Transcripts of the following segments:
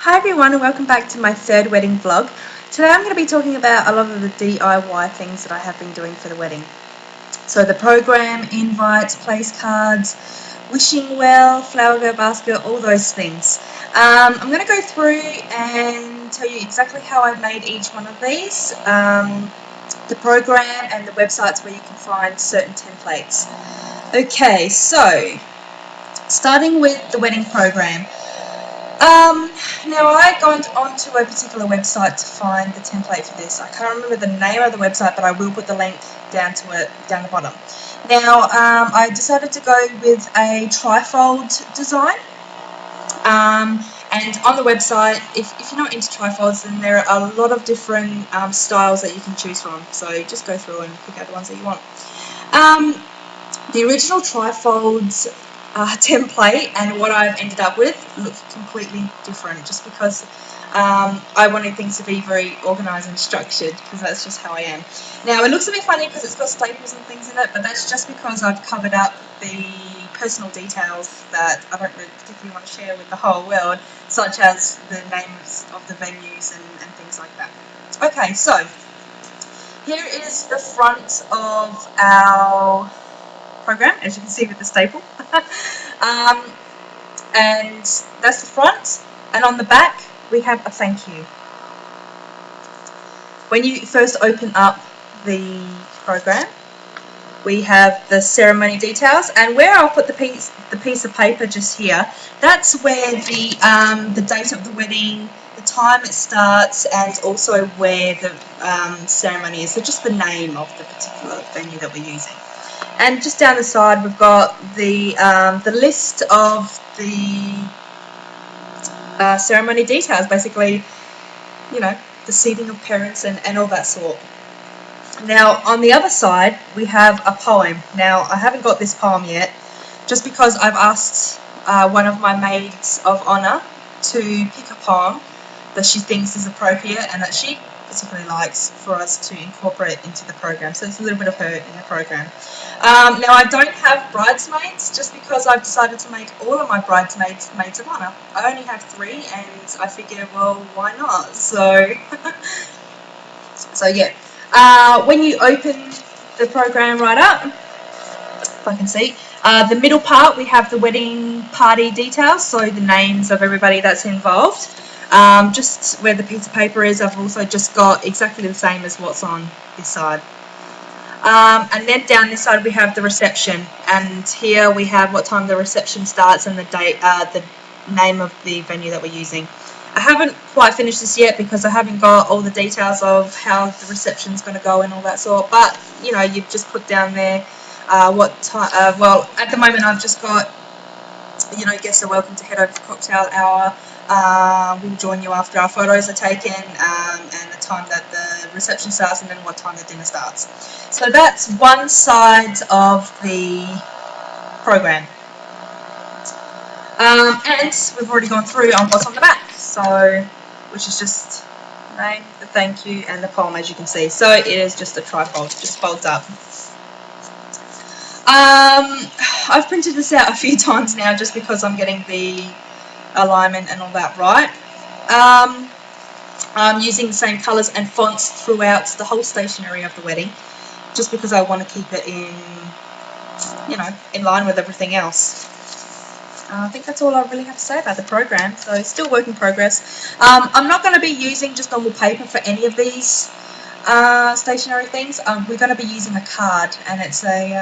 Hi everyone and welcome back to my third wedding vlog. Today I'm going to be talking about a lot of the DIY things that I have been doing for the wedding. So the program, invites, place cards, wishing well, flower girl basket, all those things. I'm going to go through and tell you exactly how I've made each one of these, the program and the websites where you can find certain templates. Okay, so starting with the wedding program. Now I gone onto a particular website to find the template for this. I can't remember the name of the website, but I will put the link down to it down the bottom. Now I decided to go with a trifold design. And on the website, if you're not into trifolds, then there are a lot of different styles that you can choose from. So just go through and pick out the ones that you want. The original trifolds template and what I've ended up with look completely different, just because I wanted things to be very organised and structured, because that's just how I am. Now it looks a bit funny because it's got staples and things in it, but that's just because I've covered up the personal details that I don't really particularly want to share with the whole world, such as the names of the venues and things like that. Okay, so here is the front of our program, as you can see with the staple. And that's the front, and on the back we have a thank you. When you first open up the program, we have the ceremony details, and where I'll put the piece of paper just here, that's where the date of the wedding, the time it starts, and also where the ceremony is, so just the name of the particular venue that we're using. And just down the side we've got the list of the ceremony details, basically, you know, the seating of parents and all that sort. Now on the other side we have a poem. Now I haven't got this poem yet, just because I've asked one of my maids of honour to pick a poem that she thinks is appropriate and that she particularly likes for us to incorporate into the program. So it's a little bit of her in the program. Now I don't have bridesmaids, just because I've decided to make all of my bridesmaids maids of honour. I only have 3, and I figure, well, why not? So yeah. When you open the program right up, if I can see, the middle part we have the wedding party details, so the names of everybody that's involved. Just where the piece of paper is, I've also just got exactly the same as what's on this side. And then down this side we have the reception, and here we have what time the reception starts and the date, the name of the venue that we're using. I haven't quite finished this yet because I haven't got all the details of how the reception's going to go and all that sort, but you know, you've just put down there what time. Well, at the moment I've just got, you know, guests are welcome to head over to cocktail hour. We'll join you after our photos are taken, and the time that the reception starts, and then what time the dinner starts. So that's one side of the program. And we've already gone through on what's on the back, so which is just name, the thank you, and the poem, as you can see. So it is just a trifold, just folds up. I've printed this out a few times now, just because I'm getting the alignment and all that right. I'm using the same colours and fonts throughout the whole stationery of the wedding, just because I want to keep it in, you know, in line with everything else. I think that's all I really have to say about the program, so it's still work in progress. I'm not going to be using just normal paper for any of these stationery things. We're going to be using a card, and it's a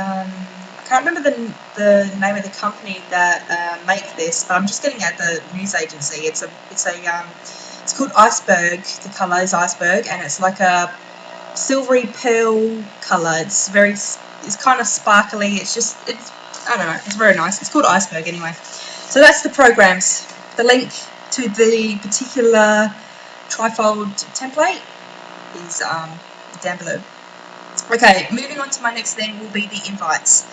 I can't remember the name of the company that make this, but I'm just getting at the news agency. It's called Iceberg. The colour is Iceberg, and it's like a silvery pearl colour. It's kind of sparkly. It's I don't know. It's very nice. It's called Iceberg anyway. So that's the programs. The link to the particular trifold template is down below. Okay, moving on to my next thing will be the invites.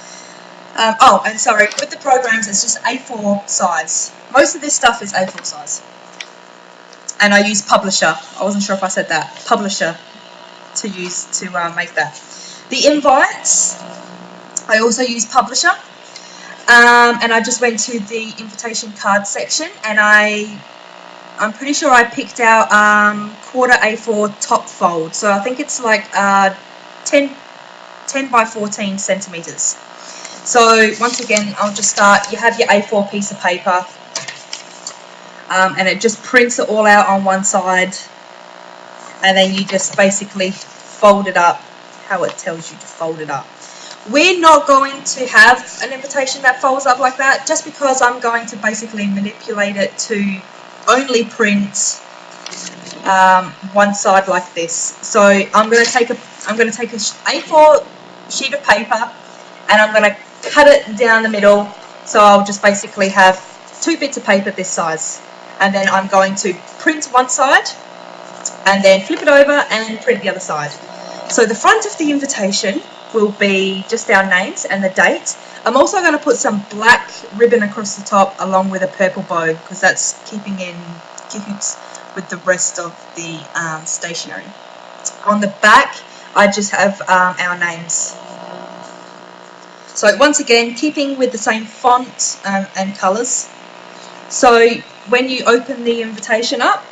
Oh, and sorry, with the programs it's just A4 size. Most of this stuff is A4 size. And I use Publisher. I wasn't sure if I said that. Publisher to use to make that. The invites, I also use Publisher. And I just went to the invitation card section, and I I'm pretty sure I picked out quarter A4 top fold. So I think it's like 10 by 14 centimeters. So once again, I'll just start. You have your A4 piece of paper, and it just prints it all out on one side, and then you just basically fold it up how it tells you to fold it up. We're not going to have an invitation that folds up like that, just because I'm going to basically manipulate it to only print one side like this. So I'm going to take a A4 sheet of paper, and I'm going to cut it down the middle. So I'll just basically have 2 bits of paper this size, and then I'm going to print one side and then flip it over and print the other side. So the front of the invitation will be just our names and the date. I'm also going to put some black ribbon across the top along with a purple bow, because that's keeping in cahoots with the rest of the stationery. On the back, I just have our names. So once again, keeping with the same font and colours. So when you open the invitation up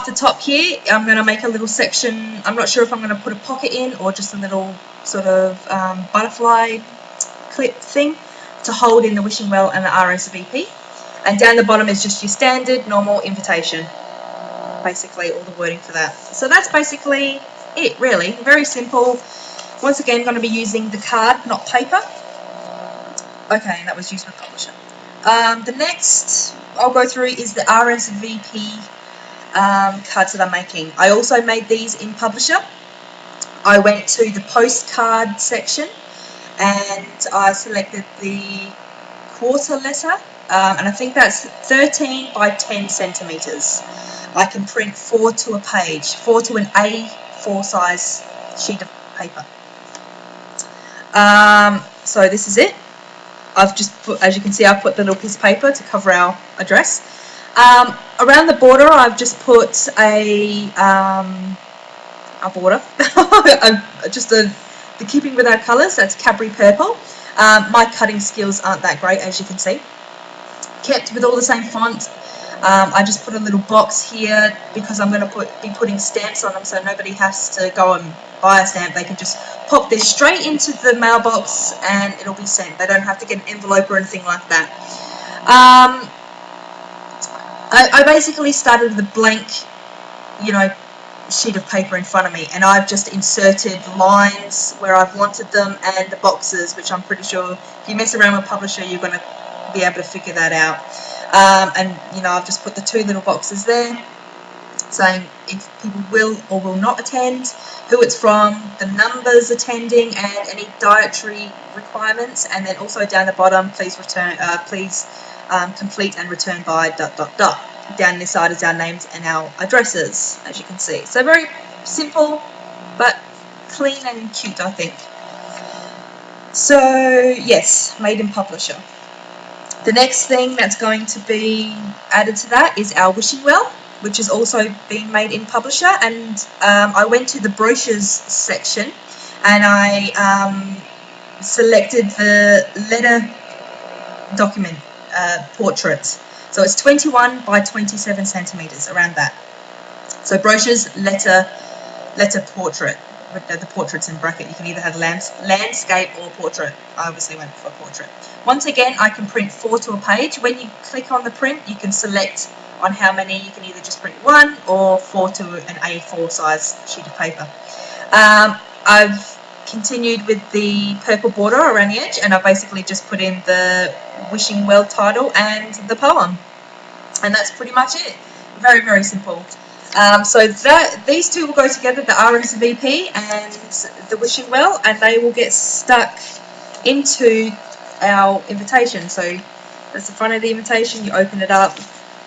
the top here, I'm going to make a little section. I'm not sure if I'm going to put a pocket in or just a little sort of butterfly clip thing to hold in the wishing well and the RSVP. And down the bottom is just your standard normal invitation. Basically all the wording for that. So that's basically it, really. Very simple. Once again, I'm going to be using the card, not paper. Okay, and that was used with publisher. The next I'll go through is the RSVP cards that I'm making. I also made these in publisher. I went to the postcard section and I selected the quarter letter, and I think that's 13 by 10 centimeters. I can print 4 to a page, 4 to an A4 size sheet of paper. So this is it. I've just put, as you can see, I've put the little piece of paper to cover our address. Around the border, I've just put a border, just the keeping with our colours. That's Capri purple. My cutting skills aren't that great, as you can see. Kept with all the same font. I just put a little box here because I'm going to be putting stamps on them, so nobody has to go and buy a stamp. They can just pop this straight into the mailbox and it'll be sent. They don't have to get an envelope or anything like that. I basically started with a blank, sheet of paper in front of me, and I've just inserted lines where I've wanted them and the boxes, which I'm pretty sure if you mess around with Publisher, you're going to be able to figure that out. And I've just put the 2 little boxes there saying if people will or will not attend, who it's from, the numbers attending, and any dietary requirements. And then also down the bottom, please complete and return by ... Down this side is our names and our addresses, as you can see. So very simple, but clean and cute, I think. So yes, made in publisher. The next thing that's going to be added to that is our wishing well, which is also being made in publisher. And I went to the brochures section and I selected the letter document portrait. So it's 21 by 27 centimeters, around that. So brochures, letter portrait. The portrait's in bracket. You can either have landscape or portrait. I obviously went for portrait. Once again, I can print 4 to a page. When you click on the print, you can select on how many. You can either just print 1 or 4 to an A4 size sheet of paper. I've continued with the purple border around the edge, and I basically just put in the wishing well title and the poem, and that's pretty much it. Very, very simple. So these 2 will go together, the RSVP and the wishing well, and they will get stuck into our invitation. So that's the front of the invitation. You open it up,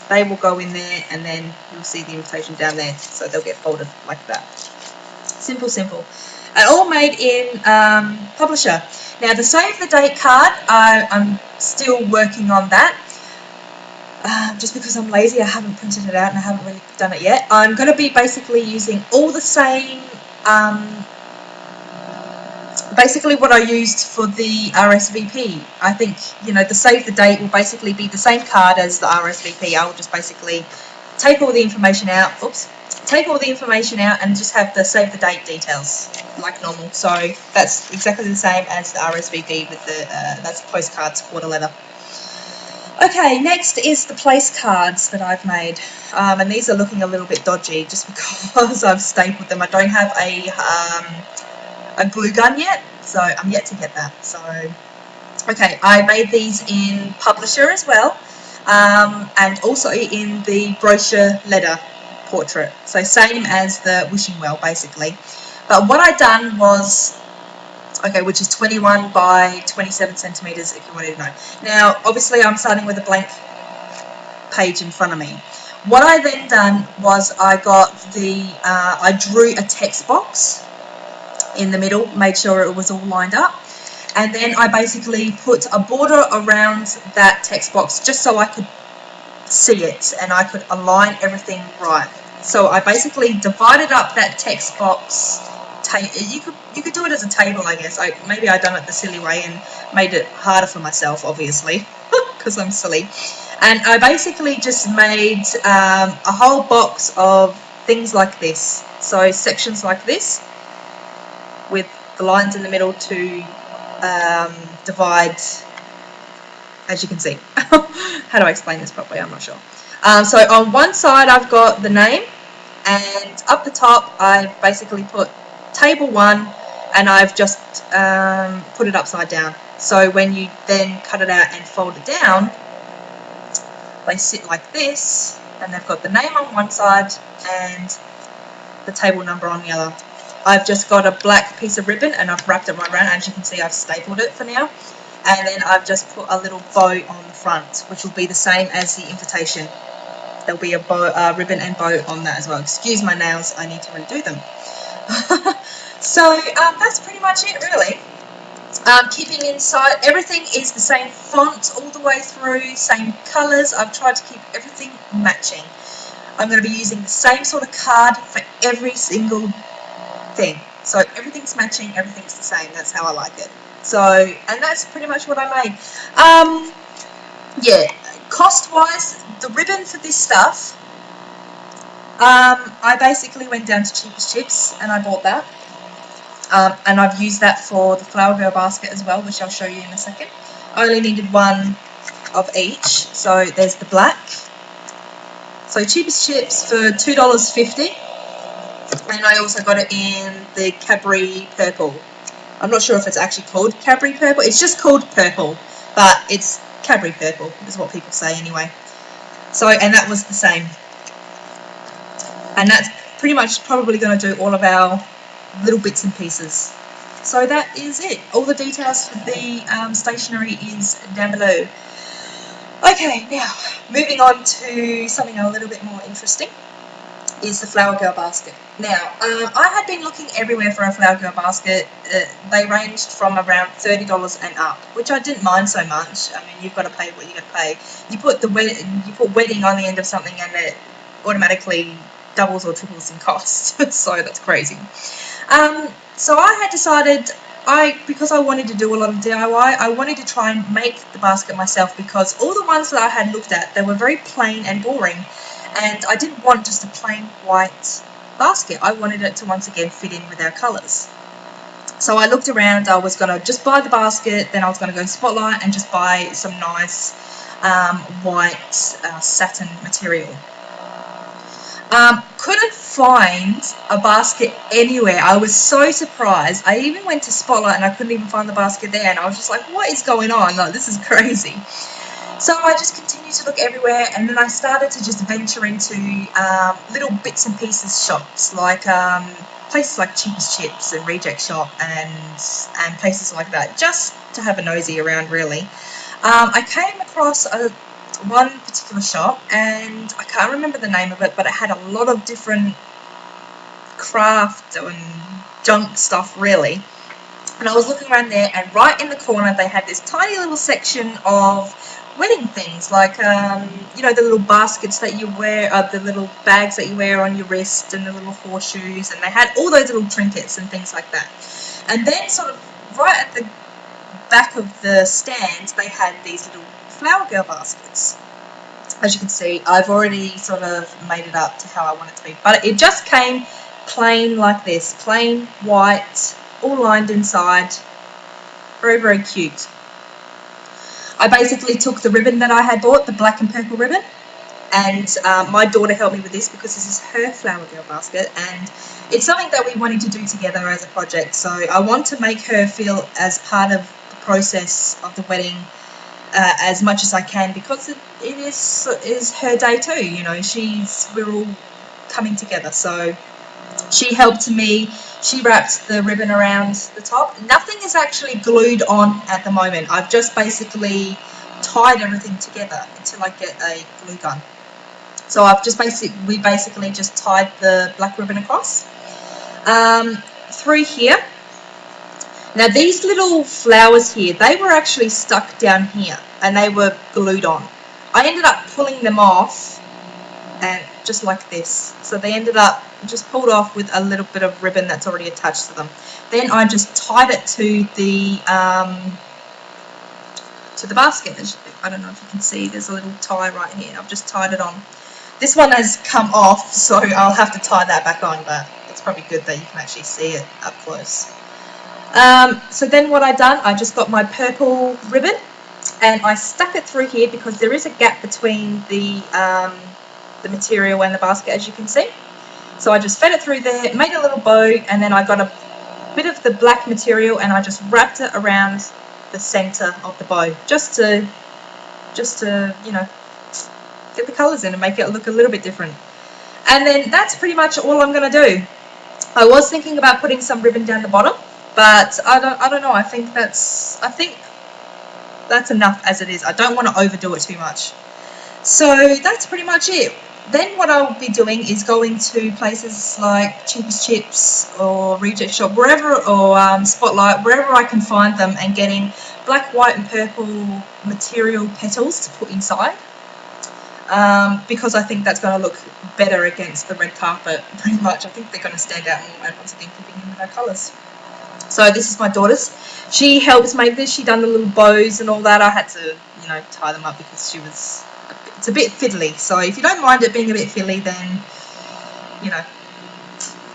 they will go in there, and then you'll see the invitation down there. So they'll get folded like that. Simple, simple. And all made in publisher. Now the save the date card, I'm still working on that. Just because I'm lazy, I haven't printed it out and I haven't really done it yet. I'm going to be basically using all the same basically what I used for the RSVP. I think, you know, the save the date will basically be the same card as the RSVP. I'll just basically take all the information out, and just have the save the date details like normal. So that's exactly the same as the RSVP with the that's postcards quarter letter. Okay, next is the place cards that I've made, and these are looking a little bit dodgy just because I've stapled them. I don't have a glue gun yet, so I'm yet to get that. So, okay, I made these in publisher as well, and also in the brochure letter portrait. So same as the wishing well, basically. But what I done was, okay, which is 21 by 27 centimeters, if you wanted to know. Now, obviously, I'm starting with a blank page in front of me. What I then done was I drew a text box in the middle, made sure it was all lined up, and then I basically put a border around that text box just so I could see it and I could align everything right. So I basically divided up that text box. You could do it as a table, I guess. Maybe I done it the silly way and made it harder for myself, obviously, because I'm silly. And I basically just made a whole box of things like this. So sections like this, with the lines in the middle to divide, as you can see. How do I explain this properly? I'm not sure. So on one side I've got the name, and up the top I've basically put table 1, and I've just put it upside down. So when you then cut it out and fold it down, they sit like this, and they've got the name on one side and the table number on the other. I've just got a black piece of ribbon and I've wrapped it right around. As you can see, I've stapled it for now, and then I've just put a little bow on the front, which will be the same as the invitation. There'll be a ribbon and bow on that as well. Excuse my nails, I need to redo them. So that's pretty much it, really. Keeping inside, everything is the same font all the way through, same colours. I've tried to keep everything matching. I'm going to be using the same sort of card for every single thing. So everything's matching, everything's the same. That's how I like it. So, and that's pretty much what I made. Yeah, cost-wise, the ribbon for this stuff, I basically went down to Cheapest Chips and I bought that. And I've used that for the Flower Girl basket as well, which I'll show you in a second. I only needed one of each. So there's the black. So Cheapest Chips for $2.50. And I also got it in the Cadbury Purple. I'm not sure if it's actually called Cadbury Purple. It's just called Purple, but it's Cadbury Purple is what people say anyway. So, and that was the same. And that's pretty much probably going to do all of our little bits and pieces. So that is it. All the details for the stationery is down below. Okay, now moving on to something a little bit more interesting is the Flower Girl basket. Now, I had been looking everywhere for a Flower Girl basket. They ranged from around $30 and up, which I didn't mind so much. I mean, you've got to pay what you got to pay. You put wedding on the end of something and it automatically doubles or triples in cost. So that's crazy. So I had decided, because I wanted to do a lot of DIY, I wanted to try and make the basket myself, because all the ones that I had looked at, they were very plain and boring, and I didn't want just a plain white basket. I wanted it to once again fit in with our colours. So I looked around. I was going to just buy the basket, then I was going to go to Spotlight and just buy some nice white satin material. Couldn't find a basket anywhere. I was so surprised. I even went to Spotlight and I couldn't even find the basket there, and I was just like, what is going on? Like, this is crazy. So I just continued to look everywhere, and then I started to just venture into little bits and pieces shops, like places like Cheapest Chips and Reject Shop and places like that, just to have a nosy around, really. I came across one particular shop, and I can't remember the name of it, but it had a lot of different craft and junk stuff, really. And I was looking around there, and right in the corner they had this tiny little section of wedding things, like you know, the little baskets that you wear, the little bags that you wear on your wrist, and the little horseshoes, and they had all those little trinkets and things like that. And then sort of right at the back of the stand, they had these little flower girl baskets. As you can see, I've already sort of made it up to how I want it to be, but it just came plain like this, plain white, all lined inside. Very, very cute. I basically took the ribbon that I had bought, the black and purple ribbon, and my daughter helped me with this because this is her flower girl basket, and it's something that we wanted to do together as a project. So I want to make her feel as part of the process of the wedding as much as I can, because it is her day too. You know, we're all coming together. So she helped me. She wrapped the ribbon around the top. Nothing is actually glued on at the moment. I've just basically tied everything together until I get a glue gun. So we basically just tied the black ribbon across through here. Now these little flowers here, they were actually stuck down here and they were glued on. I ended up pulling them off, and just like this. So they ended up just pulled off with a little bit of ribbon that's already attached to them. Then I just tied it to the basket. I don't know if you can see, there's a little tie right here. I've just tied it on. This one has come off, so I'll have to tie that back on, but it's probably good that you can actually see it up close. So then what I done, I just got my purple ribbon and I stuck it through here because there is a gap between the material and the basket, as you can see. So I just fed it through there, made a little bow, and then I got a bit of the black material and I just wrapped it around the center of the bow, just to you know, get the colors in and make it look a little bit different. And then that's pretty much all I'm going to do. I was thinking about putting some ribbon down the bottom, but I don't know. I think that's enough as it is. I don't want to overdo it too much. So that's pretty much it. Then what I'll be doing is going to places like Cheapest Chips or Reject Shop, wherever, or Spotlight, wherever I can find them, and getting black, white and purple material petals to put inside, because I think that's going to look better against the red carpet, pretty much. I think they're going to stand out more, and once again keeping in with our colours. So this is my daughter's. She helps make this. She done the little bows and all that. I had to, you know, tie them up because it's a bit fiddly. So if you don't mind it being a bit fiddly, then, you know,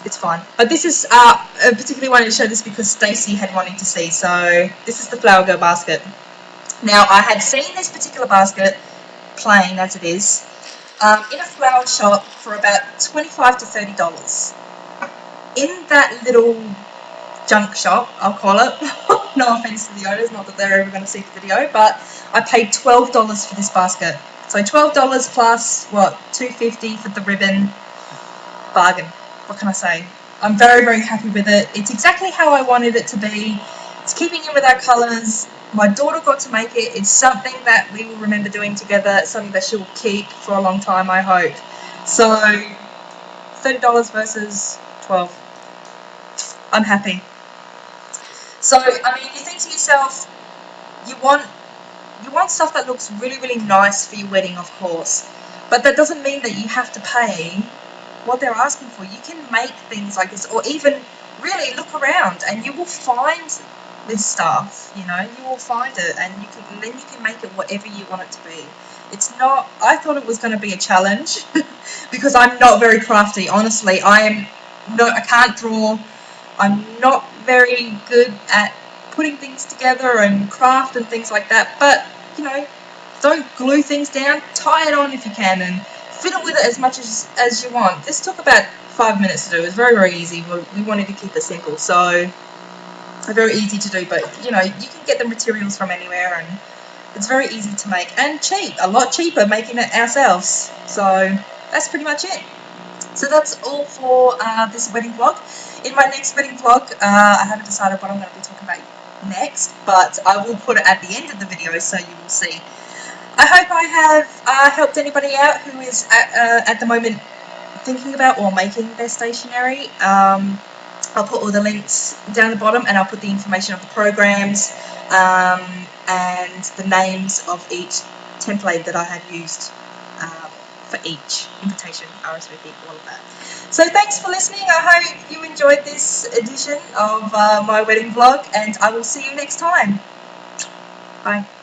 it's fine. But this is, I particularly wanted to show this because Stacey had wanted to see. So this is the Flower Girl basket. Now I had seen this particular basket, plain as it is, in a flower shop for about $25 to $30. In that little junk shop, I'll call it, no offense to the owners, not that they're ever going to see the video, but I paid $12 for this basket. So $12 plus, what, $2.50 for the ribbon. Bargain. What can I say? I'm very, very happy with it. It's exactly how I wanted it to be. It's keeping in with our colours. My daughter got to make it. It's something that we will remember doing together. It's something that she'll keep for a long time, I hope. So $30 versus $12. I'm happy. So, I mean, you think to yourself, you want stuff that looks really, really nice for your wedding, of course. But that doesn't mean that you have to pay what they're asking for. You can make things like this, or even really look around and you will find this stuff, you know, you will find it, and then you can make it whatever you want it to be. It's not, I thought it was going to be a challenge because I'm not very crafty, honestly. I can't draw. I'm not very good at putting things together and craft and things like that, but, you know, don't glue things down, tie it on if you can, and fiddle with it as much as you want. This took about 5 minutes to do. It was very, very easy. We wanted to keep it simple, so very easy to do, but, you know, you can get the materials from anywhere, and it's very easy to make, and cheap, a lot cheaper making it ourselves. So that's pretty much it. So that's all for this wedding vlog. In my next wedding vlog, I haven't decided what I'm going to be talking about next, but I will put it at the end of the video so you will see. I hope I have helped anybody out who is at the moment thinking about or making their stationery. I'll put all the links down the bottom, and I'll put the information of the programs and the names of each template that I have used for each invitation, RSVP, all of that. So thanks for listening. I hope you enjoyed this edition of my wedding vlog, and I will see you next time. Bye.